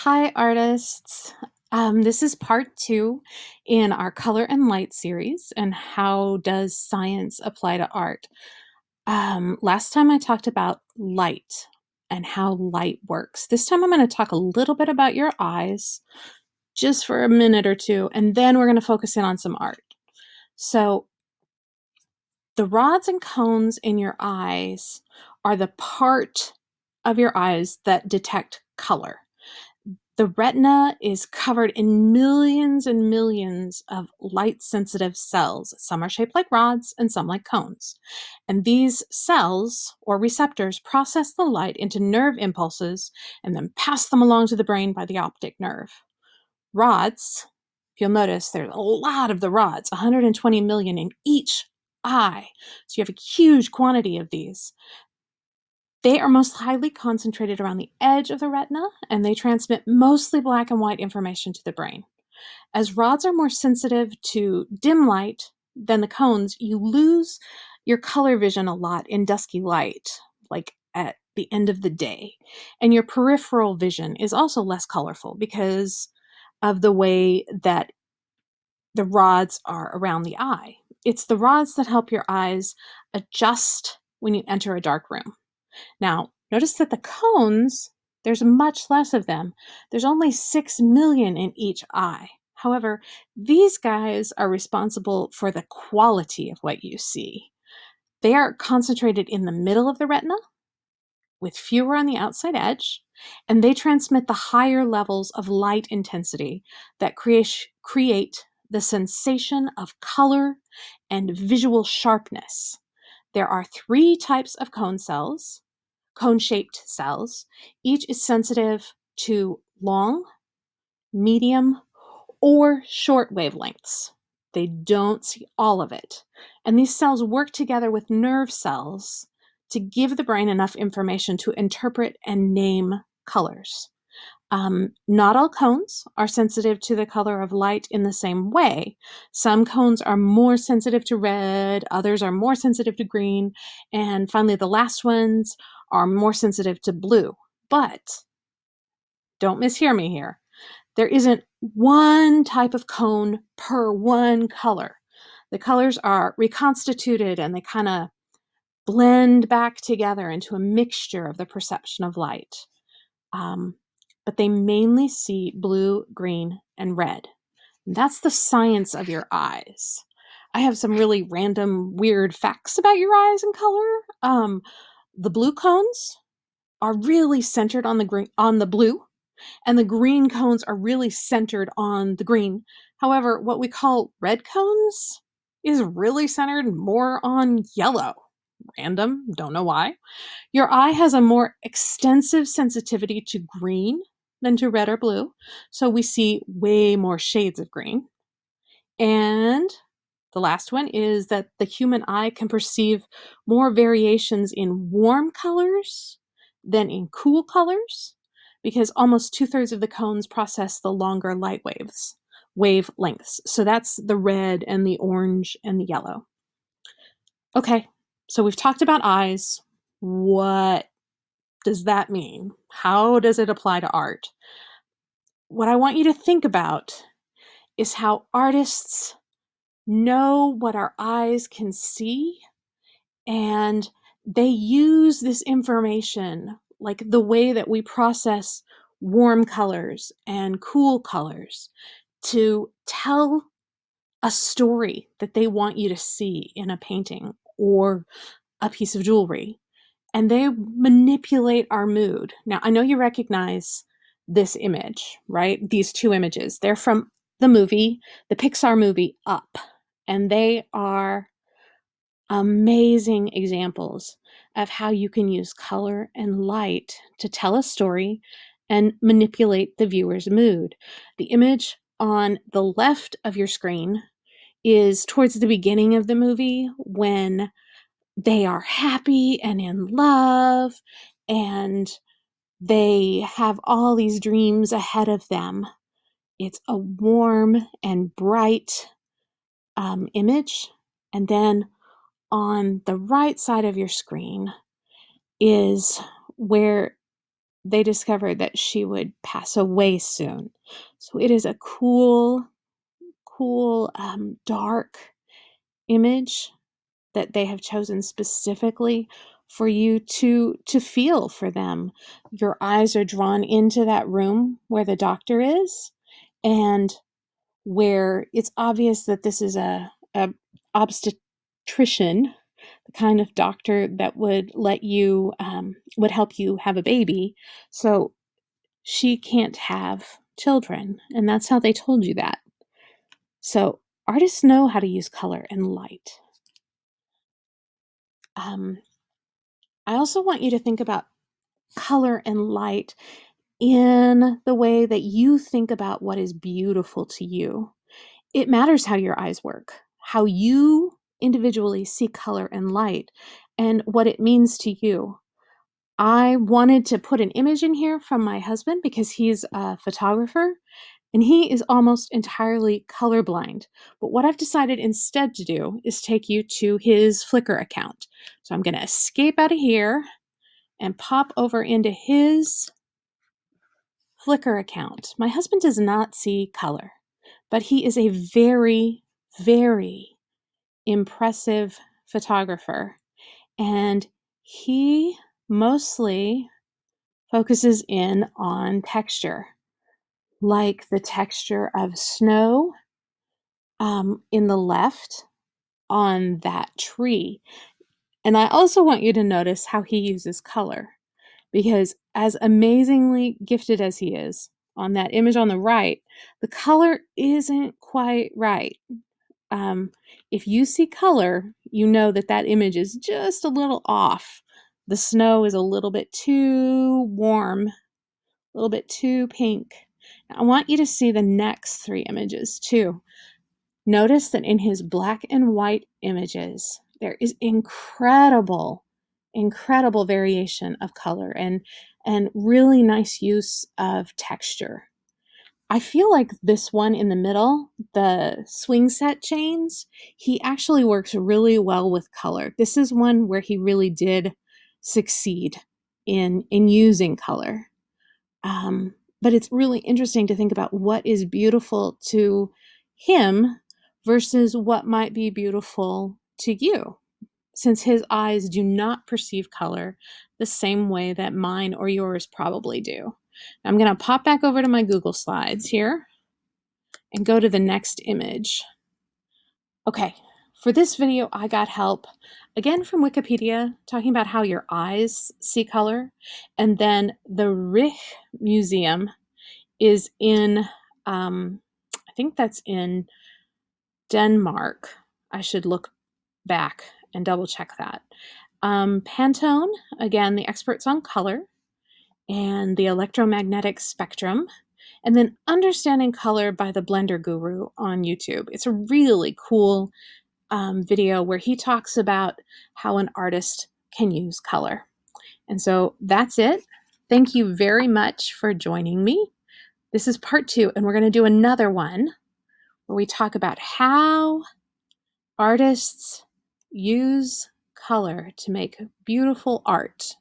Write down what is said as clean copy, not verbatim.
Hi, artists. This is part two in our color and light series, and how does science apply to art? Last time I talked about light and how light works. This time I'm going to talk a little bit about your eyes, just for a minute or two, and then we're going to focus in on some art. So, the rods and cones in your eyes are the part of your eyes that detect color. The retina is covered in millions and millions of light-sensitive cells. Some are shaped like rods and some like cones. And these cells, or receptors, process the light into nerve impulses and then pass them along to the brain by the optic nerve. Rods, if you'll notice, there's a lot of the rods, 120 million in each eye. So you have a huge quantity of these. They are most highly concentrated around the edge of the retina, and they transmit mostly black and white information to the brain. As rods are more sensitive to dim light than the cones, you lose your color vision a lot in dusky light, like at the end of the day. And your peripheral vision is also less colorful because of the way that the rods are around the eye. It's the rods that help your eyes adjust when you enter a dark room. Now, notice that the cones, there's much less of them. There's only 6 million in each eye. However, these guys are responsible for the quality of what you see. They are concentrated in the middle of the retina, with fewer on the outside edge, and they transmit the higher levels of light intensity that create the sensation of color and visual sharpness. There are 3 types of cone-shaped cells. Each is sensitive to long, medium, or short wavelengths. They don't see all of it. And these cells work together with nerve cells to give the brain enough information to interpret and name colors. Not all cones are sensitive to the color of light in the same way. Some cones are more sensitive to red, others are more sensitive to green, and finally the last ones are more sensitive to blue. But don't mishear me here. There isn't one type of cone per one color. The colors are reconstituted and they kind of blend back together into a mixture of the perception of light. But they mainly see blue, green, and red. And that's the science of your eyes. I have some really random, weird facts about your eyes and color. The blue cones are really centered on the blue, and the green cones are really centered on the green. However, what we call red cones is really centered more on yellow. Random, don't know why. Your eye has a more extensive sensitivity to green than to red or blue, so we see way more shades of green. And the last one is that the human eye can perceive more variations in warm colors than in cool colors, because almost 2/3 of the cones process the longer light wavelengths. So that's the red and the orange and the yellow. Okay, so we've talked about eyes. What does that mean? How does it apply to art? What I want you to think about is how artists know what our eyes can see, and they use this information, like the way that we process warm colors and cool colors, to tell a story that they want you to see in a painting or a piece of jewelry. And they manipulate our mood. Now, I know you recognize this image, right? These 2 images. They're from the Pixar movie Up, and they are amazing examples of how you can use color and light to tell a story and manipulate the viewer's mood. The image on the left of your screen is towards the beginning of the movie, when they are happy and in love, and they have all these dreams ahead of them. It's a warm and bright image. And then on the right side of your screen is where they discovered that she would pass away soon. So it is a cool, dark image that they have chosen specifically for you to feel for them. Your eyes are drawn into that room where the doctor is, and where it's obvious that this is a obstetrician, the kind of doctor that would let you would help you have a baby. So she can't have children, and that's how they told you that. So artists know how to use color and light. I also want you to think about color and light in the way that you think about what is beautiful to you. It matters how your eyes work, how you individually see color and light, and what it means to you. I wanted to put an image in here from my husband because he's a photographer and he is almost entirely colorblind. But what I've decided instead to do is take you to his Flickr account. So I'm going to escape out of here and pop over into his Flickr account. My husband does not see color, but he is a very, very impressive photographer. And he mostly focuses in on texture, like the texture of snow in the left on that tree. And I also want you to notice how he uses color, because as amazingly gifted as he is on that image on the right, the color isn't quite right. If you see color, you know that that image is just a little off. The snow is a little bit too warm, a little bit too pink. I want you to see the next three images too. Notice that in his black and white images, there is incredible, incredible variation of color and really nice use of texture. I feel like this one in the middle, the swing set chains, he actually works really well with color. This is one where he really did succeed in using color. But it's really interesting to think about what is beautiful to him versus what might be beautiful to you, since his eyes do not perceive color the same way that mine or yours probably do. I'm going to pop back over to my Google Slides here and go to the next image. Okay, for this video, I got help again from Wikipedia talking about how your eyes see color. And then the Rijksmuseum is in, I think that's in Denmark. I should look back and double check that. Pantone, again, the experts on color and the electromagnetic spectrum, and then Understanding Color by the Blender Guru on YouTube. It's a really cool video where he talks about how an artist can use color. And so that's it. Thank you very much for joining me. This is part 2, and we're going to do another one where we talk about how artists use color to make beautiful art.